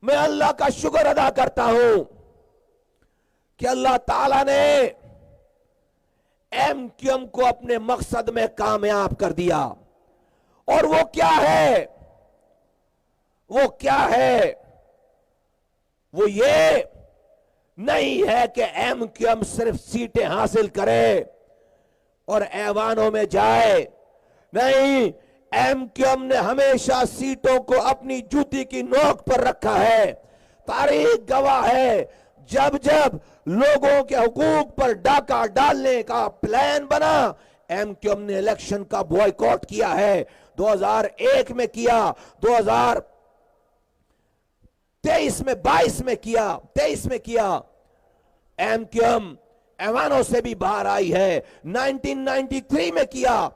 मैं अल्लाह का शुक्र अदा करता हूं कि अल्लाह ताला ने एमक्यूएम को अपने मकसद में कामयाब कर दिया। और वो क्या है? वो क्या है? वो ये नहीं है कि एमक्यूएम सिर्फ सीटें हासिल करे और ऐवानों में जाए। नहीं, एमक्यूएम ने हमेशा सीटों को अपनी जूती की नोक पर रखा है। तारीख गवाह है, जब जब लोगों के हुकूक पर डाका डालने का प्लान बना, एमक्यूएम ने इलेक्शन का बॉयकॉट किया है। 2001 में किया, 2023 में, 22 में किया, 23 में किया। एमक्यूएम ऐवानों से भी बाहर आई है। 1993 में किया,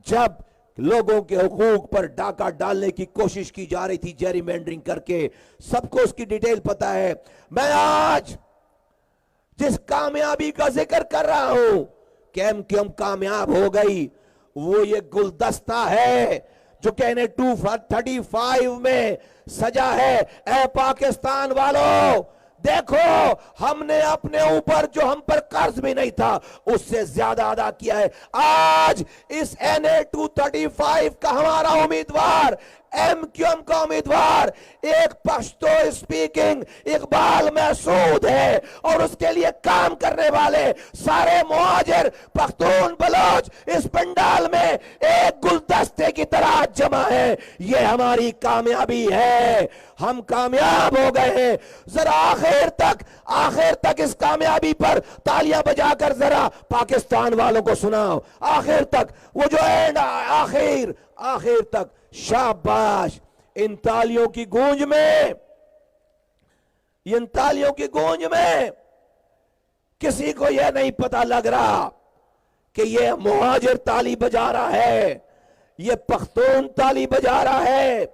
जब लोगों के हुकूक पर डाका डालने की कोशिश की जा रही थी जेरीमेंडरिंग करके। सबको उसकी डिटेल पता है। मैं आज जिस कामयाबी का जिक्र कर रहा हूं कि एमक्यूएम कामयाब हो गई, वो ये गुलदस्ता है जो कहने 235 में सजा है। ए पाकिस्तान वालों, देखो, हमने अपने ऊपर जो हम पर कर्ज भी नहीं था उससे ज्यादा अदा किया है। आज इस NA 235 का हमारा उम्मीदवार, एमक्यूएम का उम्मीदवार एक पश्तो स्पीकिंग इकबाल महसूद है और उसके लिए काम करने वाले सारे मुहाजिर पख्तून बलोच इस पंडाल में एक गुलदस्ते की तरह जमा है। ये हमारी कामयाबी है, हम कामयाब हो गए हैं। जरा आखिर तक इस कामयाबी पर तालियां बजाकर जरा पाकिस्तान वालों को सुनाओ। आखिर तक, वो जो एंड, आखिर तक। शाबाश। इन तालियों की गूंज में, इन तालियों की गूंज में किसी को यह नहीं पता लग रहा कि यह मुहाजिर ताली बजा रहा है, यह पख्तून ताली बजा रहा है,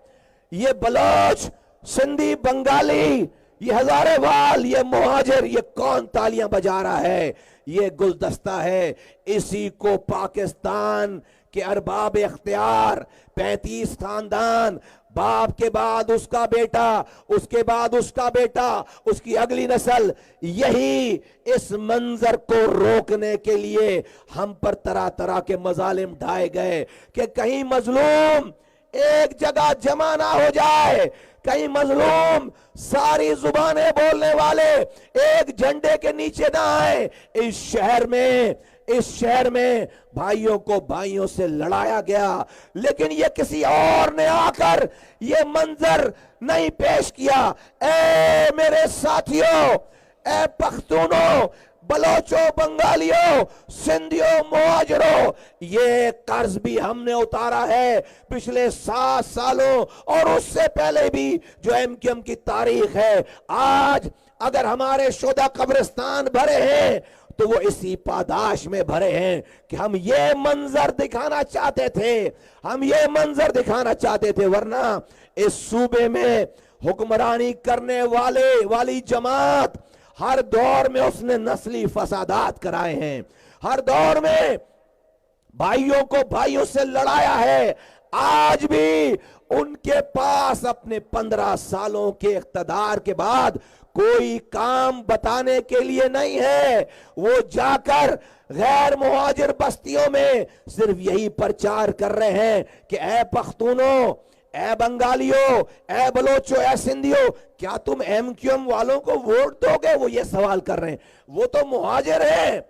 यह बलोच, सिंधी, बंगाली, ये हजारेवाल, ये मुहाजिर, ये कौन तालियां बजा रहा है? ये गुलदस्ता है। इसी को पाकिस्तान के अरबाब इख्तियार, 35 खानदान, बाप के बाद उसका बेटा, उसके बाद उसका बेटा, उसकी अगली नस्ल, यही इस मंजर को रोकने के लिए हम पर तरह तरह के मजालिम ढाए गए कि कहीं मजलूम एक जगह जमा ना हो जाए, कहीं मजलूम सारी जुबानें बोलने वाले एक झंडे के नीचे ना आए। इस शहर में भाइयों को भाइयों से लड़ाया गया, लेकिन ये किसी और ने आकर ये मंजर नहीं पेश किया। ए मेरे साथियों, ए पख्तूनों, बलोचों, बंगालियों, सिंधियों, मुहाजिरों, ये कर्ज भी हमने उतारा है पिछले 7 सालों और उससे पहले भी जो एमक्यूएम की तारीख है। आज अगर हमारे शुदा कब्रिस्तान भरे हैं तो वो इसी पादाश में भरे हैं कि हम ये मंजर दिखाना चाहते थे, हम ये मंजर दिखाना चाहते थे। वरना इस सूबे में हुक्मरानी करने वाली जमात हर दौर में उसने नस्ली फसादात कराए हैं, हर दौर में भाइयों को भाइयों से लड़ाया है। आज भी उनके पास अपने 15 सालों के इख्तदार के बाद कोई काम बताने के लिए नहीं है। वो जाकर गैर मुहाजिर बस्तियों में सिर्फ यही प्रचार कर रहे हैं कि ए पख्तूनों, ए बंगालियों, ए बलोचों, ए सिंधियों, क्या तुम एमक्यूएम वालों को वोट दोगे? वो ये सवाल कर रहे हैं। वो तो मुहाजिर हैं,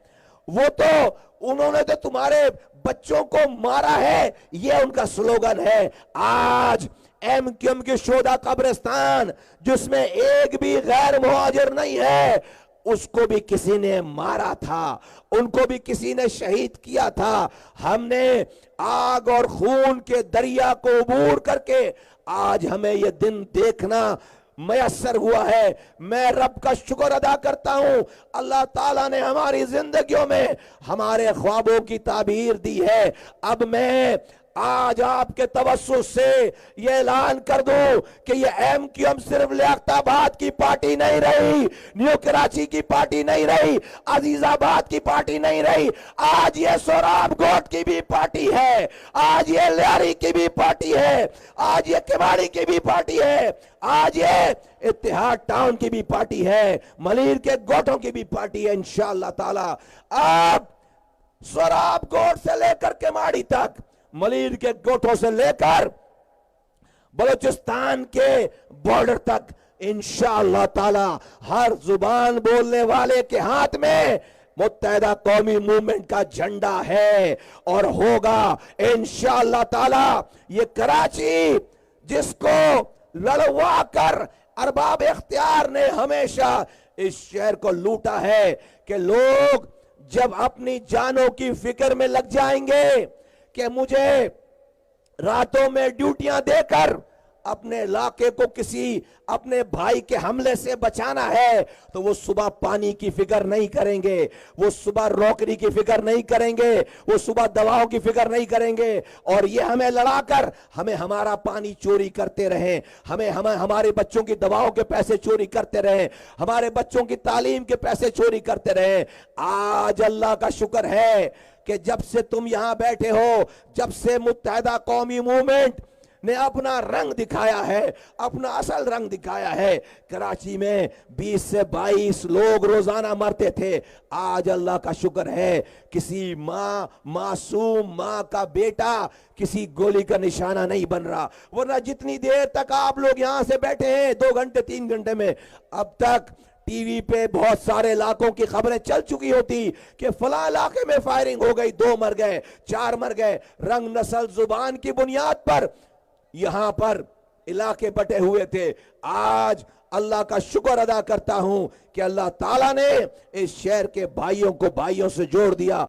वो तो उन्होंने तो तुम्हारे बच्चों को मारा है, ये उनका स्लोगन है। आज एमक्यूएम की शोधा कब्रिस्तान जिसमें एक भी गैर मुहाजिर नहीं है, उसको भी किसी ने मारा था, उनको भी किसी ने शहीद किया था। हमने आग और खून के दरिया को अबूर करके आज हमें यह दिन देखना मयसर हुआ है। मैं रब का शुक्र अदा करता हूं, अल्लाह ताला ने हमारी जिंदगियों में हमारे ख्वाबों की ताबीर दी है। अब मैं आज आपके तवज्जुह से ये ऐलान कर दो कि ये एमक्यूएम सिर्फ लियाकताबाद की पार्टी नहीं रही, न्यू कराची की पार्टी नहीं रही, अजीजाबाद की पार्टी नहीं रही, आज ये सोराब गोट की भी पार्टी है, आज ये लियारी की भी पार्टी है, आज ये किवाड़ी की भी पार्टी है, आज ये इत्तेहाद टाउन की भी पार्टी है, मलीर के गोटों की भी पार्टी है। इंशाअल्लाह ताला अब सोराब गोट से लेकर केमाड़ी तक, मलीर के गोटों से लेकर बलूचिस्तान के बॉर्डर तक इंशाअल्लाह ताला हर जुबान बोलने वाले के हाथ में मुत्तहिदा कौमी मूवमेंट का झंडा है और होगा इंशाअल्लाह ताला। ये कराची जिसको लड़वा कर अरबाब इख्तियार ने हमेशा इस शहर को लूटा है कि लोग जब अपनी जानों की फिक्र में लग जाएंगे कि मुझे रातों में ड्यूटियां देकर अपने इलाके को किसी अपने भाई के हमले से बचाना है, तो वो सुबह पानी की फिक्र नहीं करेंगे, वो सुबह नौकरी की फिक्र नहीं करेंगे, वो सुबह दवाओं की फिक्र नहीं करेंगे, और ये हमें लड़ाकर हमें हमारा पानी चोरी करते रहे, हमें हमारे बच्चों की दवाओं के पैसे चोरी करते रहे, हमारे बच्चों की तालीम के पैसे चोरी करते रहे। आज अल्लाह का शुक्र है कि जब से तुम यहां बैठे हो, जब से मुत्तहिदा कौमी मूवमेंट ने अपना रंग दिखाया है, अपना असल रंग दिखाया है, कराची में 20 से 22 लोग रोजाना मरते थे। आज अल्लाह का शुक्र है किसी मासूम माँ का बेटा किसी गोली का निशाना नहीं बन रहा, वरना जितनी देर तक आप लोग यहां से बैठे हैं 2 घंटे 3 घंटे में, अब तक टीवी पे बहुत सारे इलाकों की खबरें चल चुकी होती कि फला इलाके में फायरिंग हो गई, 2 मर गए, 4 मर गए। रंग नस्ल जुबान की बुनियाद पर यहां पर इलाके बटे हुए थे। आज अल्लाह का शुक्र अदा करता हूं कि अल्लाह ताला ने इस शहर के भाइयों को भाइयों से जोड़ दिया।